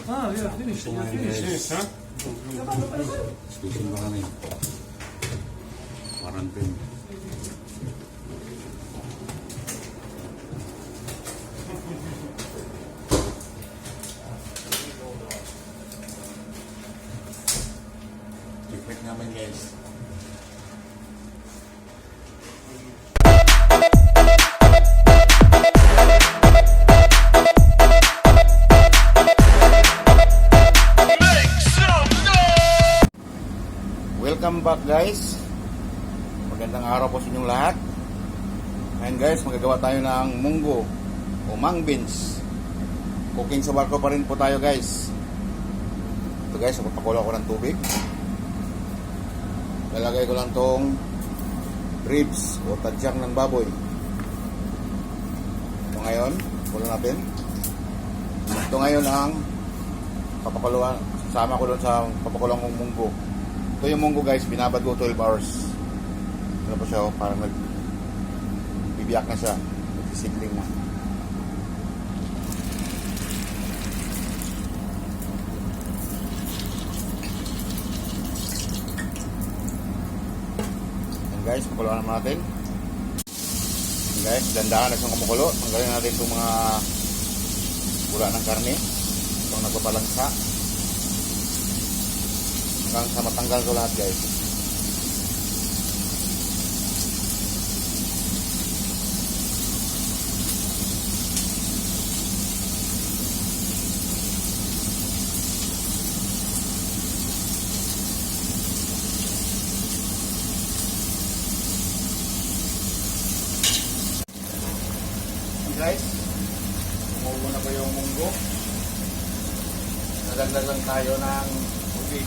Ah, we are finished. We are finished. Yes, ha? Station pa kami. Quarantine. Check namin guys. Welcome back guys. Magandang araw po sa inyong lahat. Ngayon guys, magagawa tayo ng munggo o mung beans. Cooking sa barko pa rin po tayo guys. Ito guys, papakulo ko ng tubig. Lalagay ko lang tong ribs o tadyang ng baboy. Ito ngayon, kulo natin. Ito ngayon ang papakuluan. Sama ko doon sa papakulang kong munggo. Ito yung munggo guys, binabad ko 12 hours. Ano pa siya, parang nagbibiyak na siya. Nagsisikling na. Yan guys, pakuluan naman natin. Yan guys, dandahan na siyang kumukulo. Tanggalin natin itong mga bula ng karne. Itong nagbabalangsa. Hanggang sa matanggal ko lahat guys. Guys, umuwi na ba yung munggo? Nadagdag lang tayo ng tubig.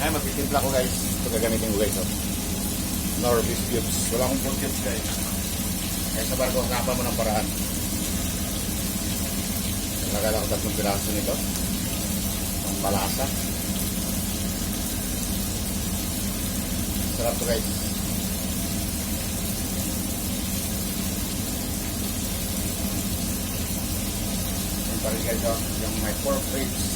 Ay, magtitimpla ko guys. Ito gagamitin ko guys. Nor beef cubes. Wala akong pork cubes guys. Kaya sa barko, hanapan mo ng paraan. Nagagala ko 3 piraso nito. Ang palasa. Sarap to guys. Yan pa rin guys yung may pork ribs.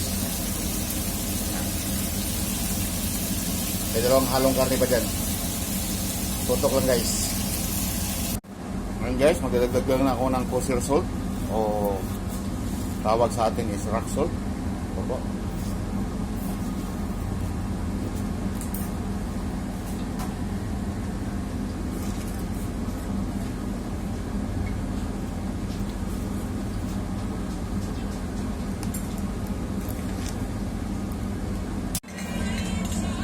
May dalawang halong karne pa dyan. Tutok lang guys. Ngayon guys, magdadagdag lang na ako ng kosher salt. O tawag sa atin is rock salt. Opo.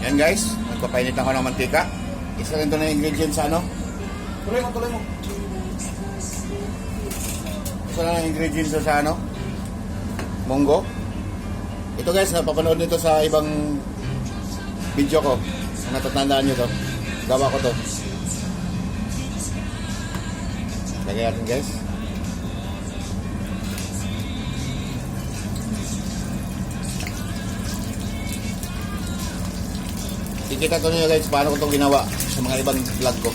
Yan guys, magpapainit ako ng mantika. Isa rin ito na ingredients sa ano. Tuloy mo. Isa na ng ingredients sa ano. Munggo. Ito guys, napapanood nito sa ibang video ko. Natatandaan nyo to. Gawa ko to. Lagay natin guys. Ikita ko nyo guys paano ko itong ginawa sa mga ibang vlog ko.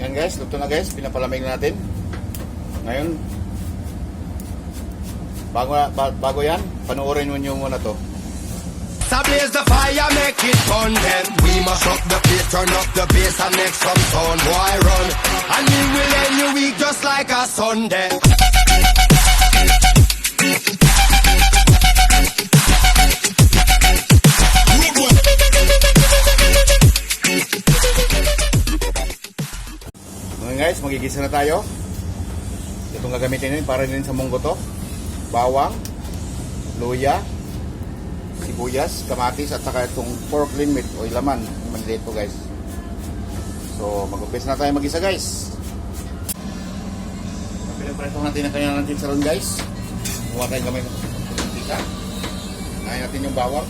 Yan guys, luto na guys. Pinapalamig na natin. Ngayon, bago yan, panoorin nyo muna to. Blaze the fire, make it fun. Then we must up the place, turn up the bass and make some sound. Boy, run, and we will end your week just like a Sunday. Ngayon guys, magigisa na tayo. Itong gagamitin nyo para din sa munggo to. Bawang, luya, sibuyas, kamatis, at saka itong pork lean meat o laman. Maliit to guys. So, mag-umpisa na tayo mag-isa guys. Pinapreto natin ang kanya ng chicharon guys. Muha tayong gamay ng mantika. Ngayon natin yung bawang.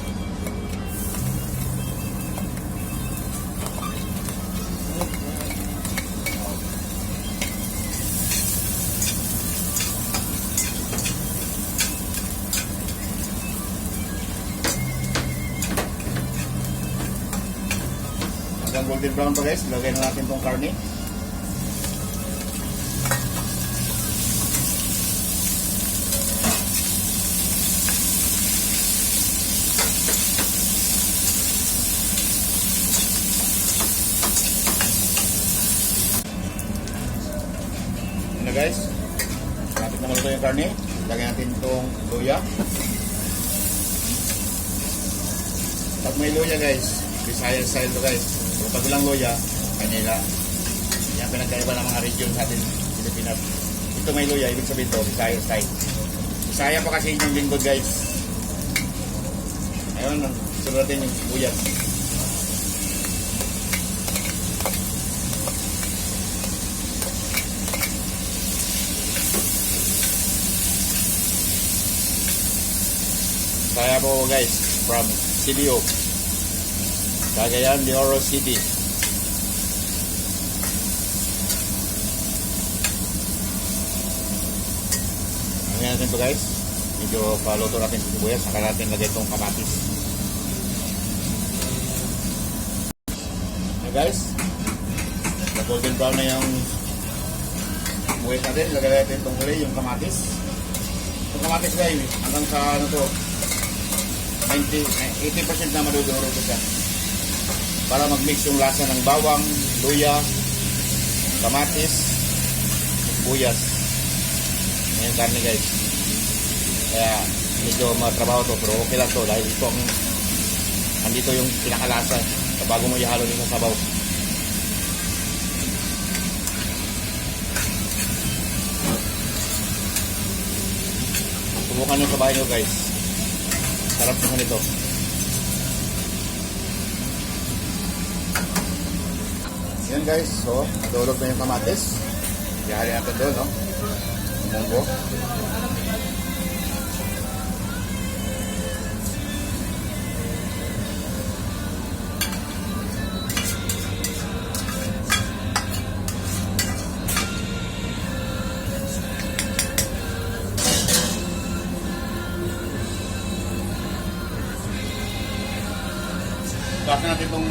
Hanggang golden brown to guys, lagay na natin tong karne. Yun na guys, lapit na maluto yung karne. Lagay natin tong luya. Pag may luya guys, Visayas style to guys. So, pag walang loya, Manila. Yan pinagkaiba ng mga region sa atin, Pilipinas. Ito may loya, ibig sabihin to, Visayas style. Visaya pa kasi yung lingkod guys. Ayun, sunod natin yung sibuyas. Visaya po guys, from CDO. Cagayan de Oro City. Ano natin ito guys? Medyo paluto natin sa sibuyas. Saka natin lagay itong kamatis. Okay guys, na golden brown na yung sibuyas natin. Lagay natin itong huli, yung kamatis. Itong kamatis guys, hanggang sa ano to 80% na maduduro ko siya. Para mag-mix yung lasa ng bawang, luya, kamatis, buyas. Ngayon karne guys. Kaya medyo matrabaho to, pero okay lang to dahil ito ang andito yung pinakalasa sa bago mo ihalo din sa sabaw. Subukan nyo sa bahay nyo guys. Sarap naman ito. Yan guys, so nadulog na yung kamatis. Ihali natin doon, no? Munggo. Tapos natin itong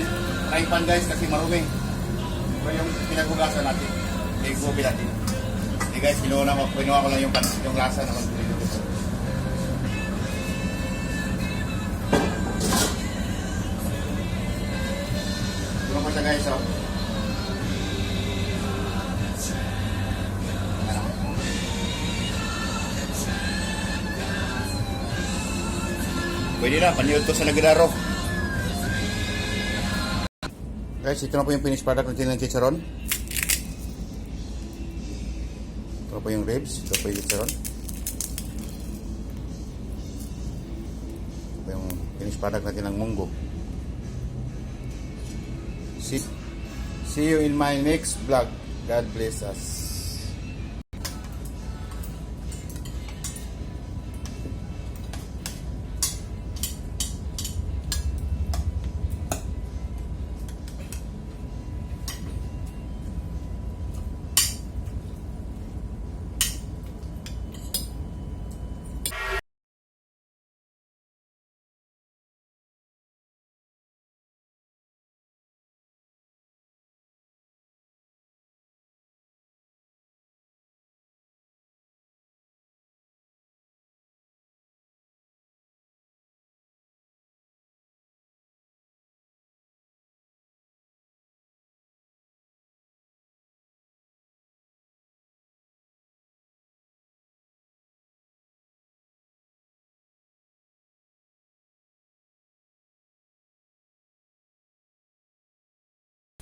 frying pan guys kasi marumi. Ito yung pinaghugasan natin. Igubi natin. Hindi guys, kinuha ko lang yung lasa na magpulito dito. Tulong ko siya guys, oh. Pwede na, paniod to sa Nagdaro. Guys, ito na po yung finished product natin ng chicharon. Ito po yung ribs. Ito po yung chicharon. Ito po yung finished product natin ng munggo. See you in my next vlog. God bless us.